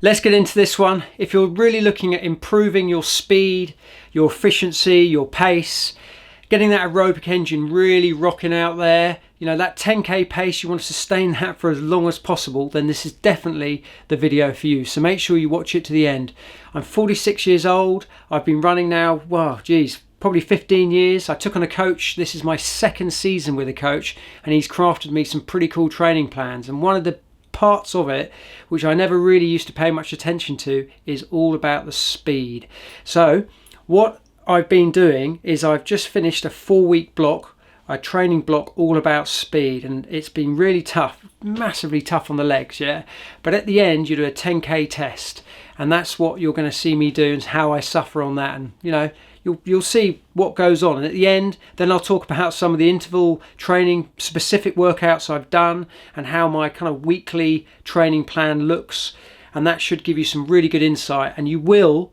Let's get into this one. If you're really looking at improving your speed, your efficiency, your pace, getting that aerobic engine really rocking out there, you know, that 10k pace, you want to sustain that for as long as possible, then this is definitely the video for you. So make sure you watch it to the end. I'm 46 years old. I've been running now, well, geez, probably 15 years. I took on a coach. This is my second season with a coach, and he's crafted me some pretty cool training plans. And one of the parts of it which I never really used to pay much attention to is all about the speed. So what I've been doing is I've just finished a 4-week block, a training block all about speed, and it's been really tough, massively tough on the legs, yeah, but at the end you do a 10k test, and that's what you're going to see me do and how I suffer on that. And you know, you'll see what goes on, and at the end then I'll talk about some of the interval training specific workouts I've done and how my kind of weekly training plan looks, and that should give you some really good insight, and you will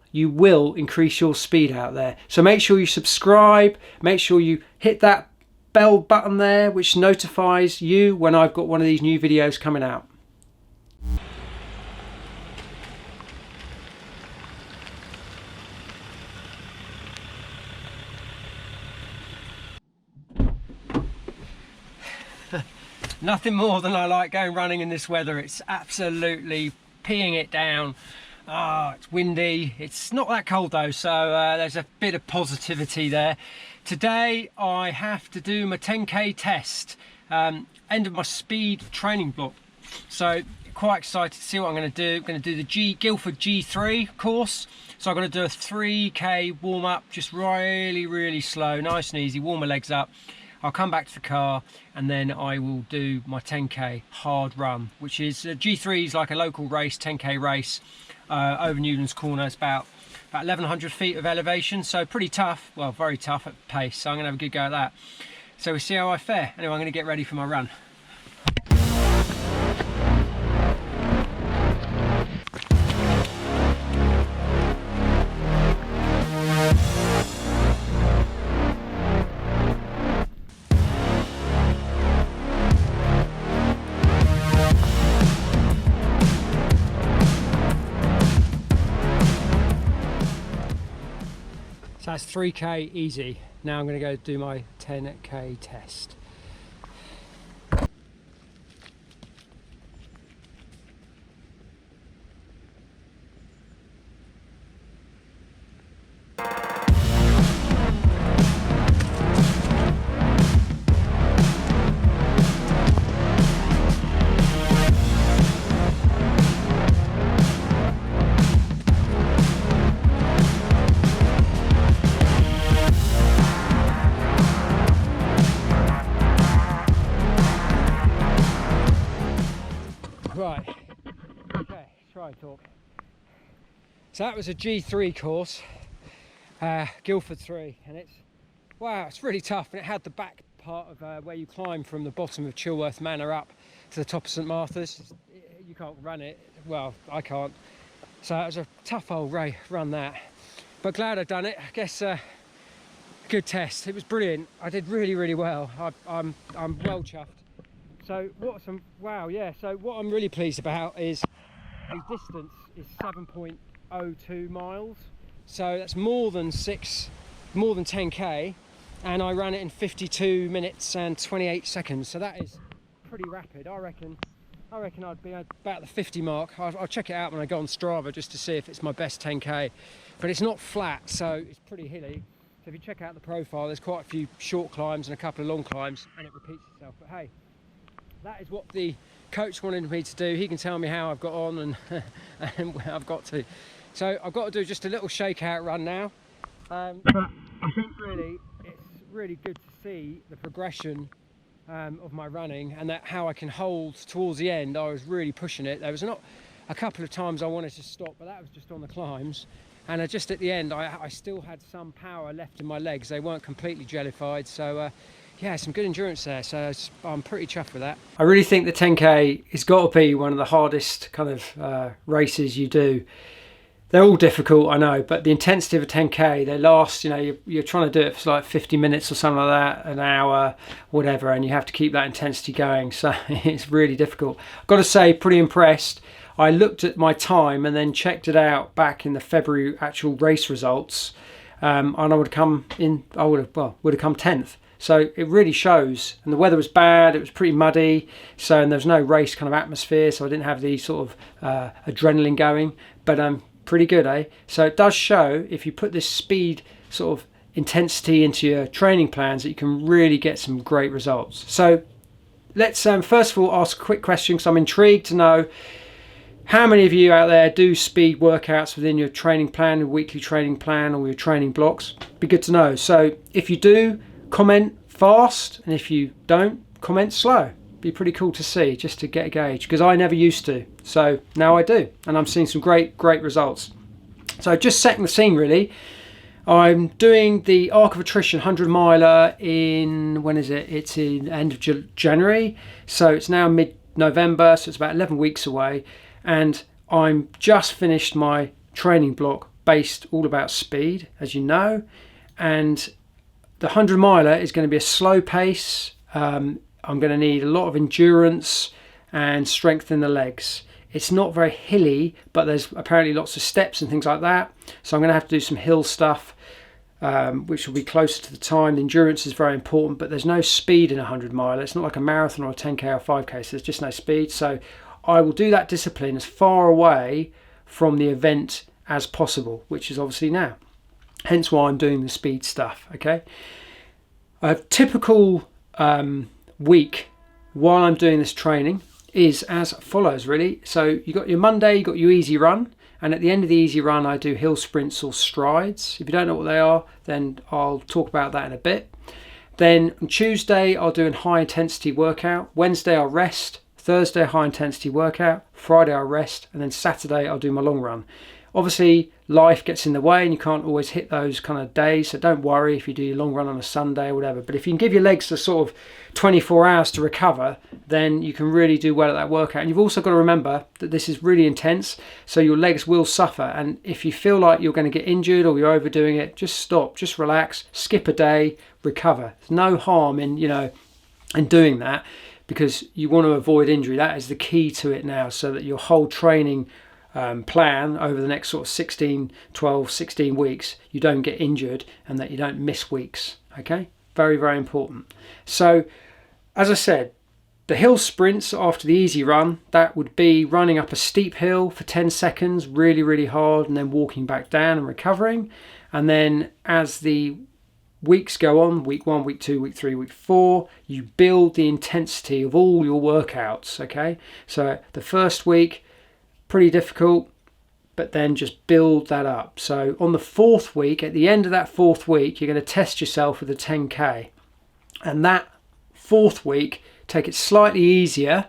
increase your speed out there. So make sure you subscribe, make sure you hit that bell button there which notifies you when I've got one of these new videos coming out. Nothing more than I like going running in this weather. It's absolutely peeing it down. It's windy. It's not that cold though, so there's a bit of positivity there. Today I have to do my 10k test, end of my speed training block. So quite excited to see what I'm going to do. I'm going to do the Guildford G3 course. So I'm going to do a 3k warm up, just really slow, nice and easy, warm my legs up. I'll come back to the car and then I will do my 10k hard run, which is G3 is like a local race, 10k race over Newlands Corner. It's about 1100 feet of elevation, so pretty tough, well, very tough at pace. So I'm gonna have a good go at that. So we'll see how I fare. Anyway, I'm gonna get ready for my run. So that's 3k easy. Now I'm going to go do my 10k test. Right, okay, try and talk. So that was a G3 course, Guildford 3, and it's, wow, it's really tough, and it had the back part of where you climb from the bottom of Chilworth Manor up to the top of St Martha's. You can't run it, well, I can't. So it was a tough old run that, but glad I'd done it. I guess good test, it was brilliant. I did really well. I'm well chuffed. So wow, yeah, so what I'm really pleased about is the distance is 7.02 miles. So that's more than 10k, and I ran it in 52 minutes and 28 seconds. So that is pretty rapid. I reckon I'd be about the 50 mark. I'll check it out when I go on Strava just to see if it's my best 10k. But it's not flat, so it's pretty hilly. So if you check out the profile, there's quite a few short climbs and a couple of long climbs, and it repeats itself. But hey, that is what the coach wanted me to do. He can tell me how I've got on and where I've got to. So I've got to do just a little shakeout run now. But I think really it's really good to see the progression of my running, and that how I can hold towards the end. I was really pushing it. There was not a couple of times I wanted to stop, but that was just on the climbs. And just at the end, I still had some power left in my legs. They weren't completely jellified. So yeah, some good endurance there, so I'm pretty chuffed with that. I really think the 10k has got to be one of the hardest kind of races you do. They're all difficult, I know, but the intensity of a 10k, they last, you know, you're trying to do it for like 50 minutes or something like that, an hour, whatever, and you have to keep that intensity going, so it's really difficult. I've got to say, pretty impressed. I looked at my time and then checked it out back in the February actual race results, and I would have come in. I would have come 10th. So it really shows. And the weather was bad. It was pretty muddy. So and there was no race kind of atmosphere. So I didn't have the sort of adrenaline going. But pretty good, eh? So it does show if you put this speed sort of intensity into your training plans that you can really get some great results. So let's first of all ask a quick question, because I'm intrigued to know how many of you out there do speed workouts within your training plan, your weekly training plan, or your training blocks. Be good to know. So if you do, comment fast, and if you don't, comment slow. Be pretty cool to see, just to get a gauge, because I never used to, so now I do, and I'm seeing some great results. So just setting the scene really, I'm doing the Arc of Attrition 100 miler in, when is it? It's in end of January, so it's now mid-November, so it's about 11 weeks away, and I'm just finished my training block based all about speed, as you know, and the 100 miler is going to be a slow pace. I'm going to need a lot of endurance and strength in the legs. It's not very hilly, but there's apparently lots of steps and things like that. So I'm going to have to do some hill stuff, which will be closer to the time. The endurance is very important, but there's no speed in a 100 miler. It's not like a marathon or a 10k or 5k, so there's just no speed. So I will do that discipline as far away from the event as possible, which is obviously now. Hence why I'm doing the speed stuff, okay? A typical week while I'm doing this training is as follows, really. So you got your Monday, you got your easy run, and at the end of the easy run, I do hill sprints or strides. If you don't know what they are, then I'll talk about that in a bit. Then on Tuesday, I'll do a high intensity workout. Wednesday, I'll rest. Thursday, high intensity workout. Friday, I'll rest. And then Saturday, I'll do my long run. Obviously, life gets in the way and you can't always hit those kind of days, so don't worry if you do your long run on a Sunday or whatever. But if you can give your legs the sort of 24 hours to recover, then you can really do well at that workout. And you've also got to remember that this is really intense, so your legs will suffer. And if you feel like you're going to get injured or you're overdoing it, just stop, just relax, skip a day, recover. There's no harm in, in doing that, because you want to avoid injury. That is the key to it now, so that your whole training plan over the next sort of 12, 16 weeks, you don't get injured and that you don't miss weeks. Okay, very, very important. So as I said, the hill sprints after the easy run, that would be running up a steep hill for 10 seconds, really, really hard, and then walking back down and recovering. And then as the weeks go on, week 1, week 2, week 3, week 4, you build the intensity of all your workouts. Okay, so the first week, pretty difficult, but then just build that up. So on the 4th week, at the end of that 4th week, you're going to test yourself with a 10k, and that 4th week, take it slightly easier,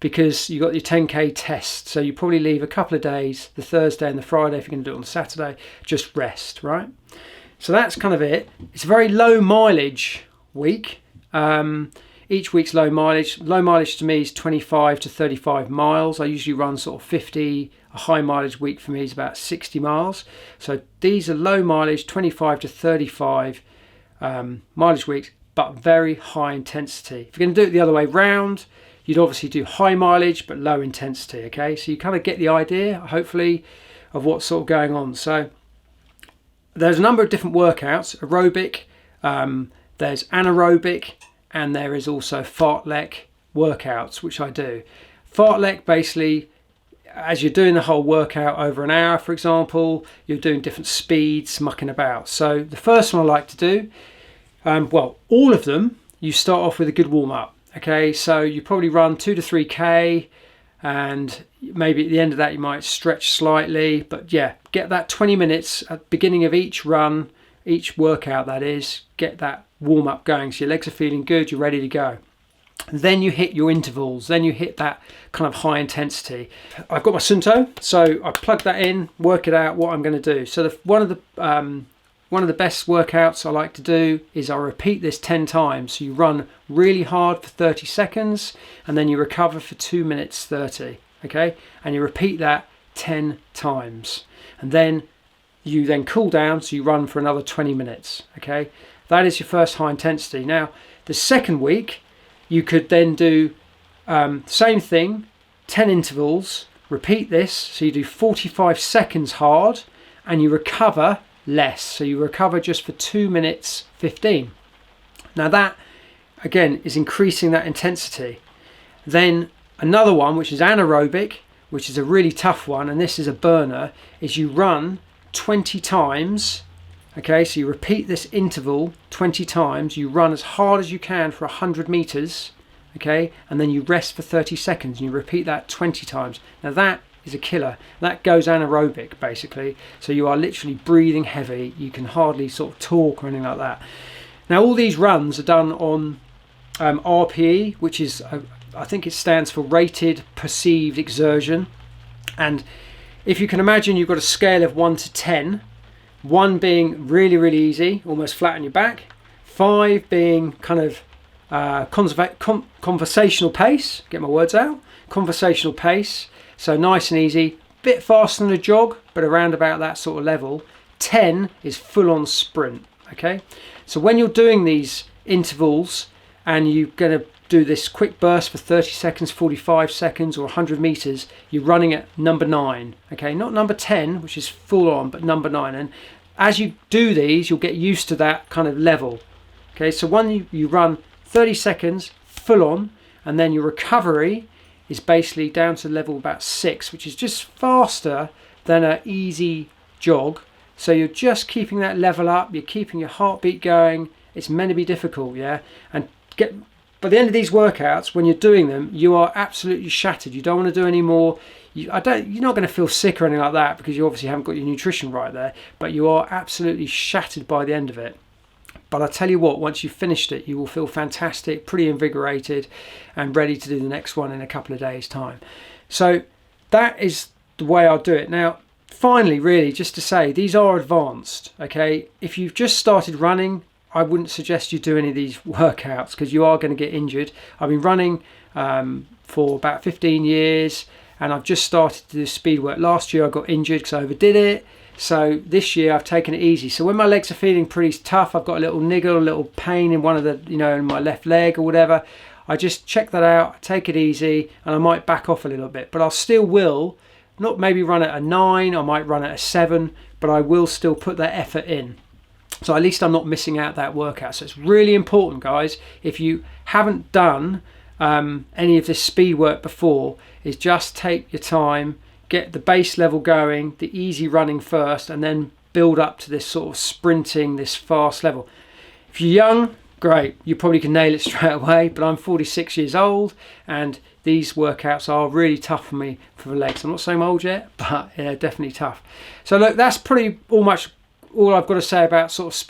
because you got your 10k test. So you probably leave a couple of days, the Thursday and the Friday, if you're going to do it on the Saturday, just rest, right? So that's kind of it. It's a very low mileage week. Each week's low mileage. Low mileage to me is 25 to 35 miles. I usually run sort of 50. A high mileage week for me is about 60 miles. So these are low mileage, 25 to 35 mileage weeks, but very high intensity. If you're going to do it the other way round, you'd obviously do high mileage but low intensity. Okay, so you kind of get the idea, hopefully, of what's sort of going on. So there's a number of different workouts. Aerobic, there's anaerobic, and there is also fartlek workouts, which I do. Fartlek, basically, as you're doing the whole workout over an hour, for example, you're doing different speeds, mucking about. So the first one I like to do, well, all of them, you start off with a good warm-up. Okay, so you probably run 2 to 3k, and maybe at the end of that you might stretch slightly, but yeah, get that 20 minutes at the beginning of each run, each workout that is, get that warm-up going so your legs are feeling good, you're ready to go. Then you hit your intervals, then you hit that kind of high intensity. I've got my Sunto, so I plug that in, work it out what I'm going to do. So one of the best workouts I like to do is I repeat this 10 times. So you run really hard for 30 seconds and then you recover for 2 minutes 30, okay? And you repeat that 10 times. And then you then cool down, so you run for another 20 minutes, okay? That is your first high intensity. Now, the second week, you could then do same thing, 10 intervals, repeat this. So you do 45 seconds hard and you recover less. So you recover just for 2 minutes 15. Now that again is increasing that intensity. Then another one, which is anaerobic, which is a really tough one, and this is a burner, is you run 20 times. Okay, so you repeat this interval 20 times, you run as hard as you can for 100 meters, okay, and then you rest for 30 seconds and you repeat that 20 times. Now that is a killer. That goes anaerobic basically, so you are literally breathing heavy, you can hardly sort of talk or anything like that. Now all these runs are done on RPE, which is, I think it stands for rated perceived exertion, and if you can imagine, you've got a scale of 1 to 10, 1 being really, really easy, almost flat on your back, 5 being kind of conversational pace, get my words out, conversational pace, so nice and easy, bit faster than a jog, but around about that sort of level. 10 is full on sprint, okay? So when you're doing these intervals and you're going to do this quick burst for 30 seconds, 45 seconds or 100 meters, you're running at number 9, okay? Not number 10, which is full on, but number 9. And as you do these, you'll get used to that kind of level, okay? So when you run 30 seconds full on, and then your recovery is basically down to level about 6, which is just faster than an easy jog. So you're just keeping that level up, you're keeping your heartbeat going. It's meant to be difficult, yeah? And by the end of these workouts, when you're doing them, you are absolutely shattered. You don't want to do any more. You're not going to feel sick or anything like that, because you obviously haven't got your nutrition right there, but you are absolutely shattered by the end of it. But I tell you what, once you've finished it, you will feel fantastic, pretty invigorated, and ready to do the next one in a couple of days' time. So that is the way I'll do it. Now, finally, really, just to say, these are advanced, okay? If you've just started running, I wouldn't suggest you do any of these workouts, because you are going to get injured. I've been running for about 15 years, and I've just started to do speed work. Last year I got injured because I overdid it. So this year I've taken it easy. So when my legs are feeling pretty tough, I've got a little niggle, a little pain in one of the, in my left leg or whatever, I just check that out, take it easy, and I might back off a little bit. But I still will, not maybe run at a 9, I might run at a 7, but I will still put that effort in. So at least I'm not missing out that workout. So it's really important, guys, if you haven't done any of this speed work before, is just take your time, get the base level going, the easy running first, and then build up to this sort of sprinting, this fast level. If you're young, great, you probably can nail it straight away, but I'm 46 years old and these workouts are really tough for me for the legs. I'm not saying I'm old yet, but yeah, definitely tough. So look, that's pretty all I've got to say about sort of speed.